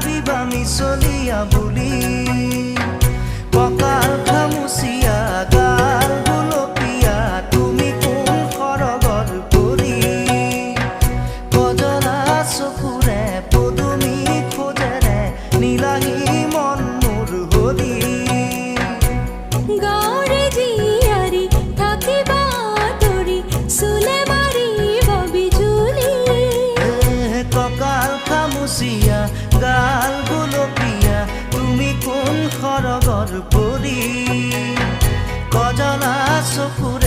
ভাবিবা মিছলিয়া বুলি কঁকাল খামুচিয়া গাল গুলপীয়া তুমি কোন সৰগৰ পৰি কজলা চকুৰে পদুমী খোজেৰে নীলাহী মন মোৰ হৰি গাঁৱৰে জীয়াৰী থাকিবা তৰি চুলে মাৰিব বিজুলি কঁকাল খামুচিয়া গাল গুলপীয়া তুমি কোন সৰগৰ পৰি কজলা চকুৰে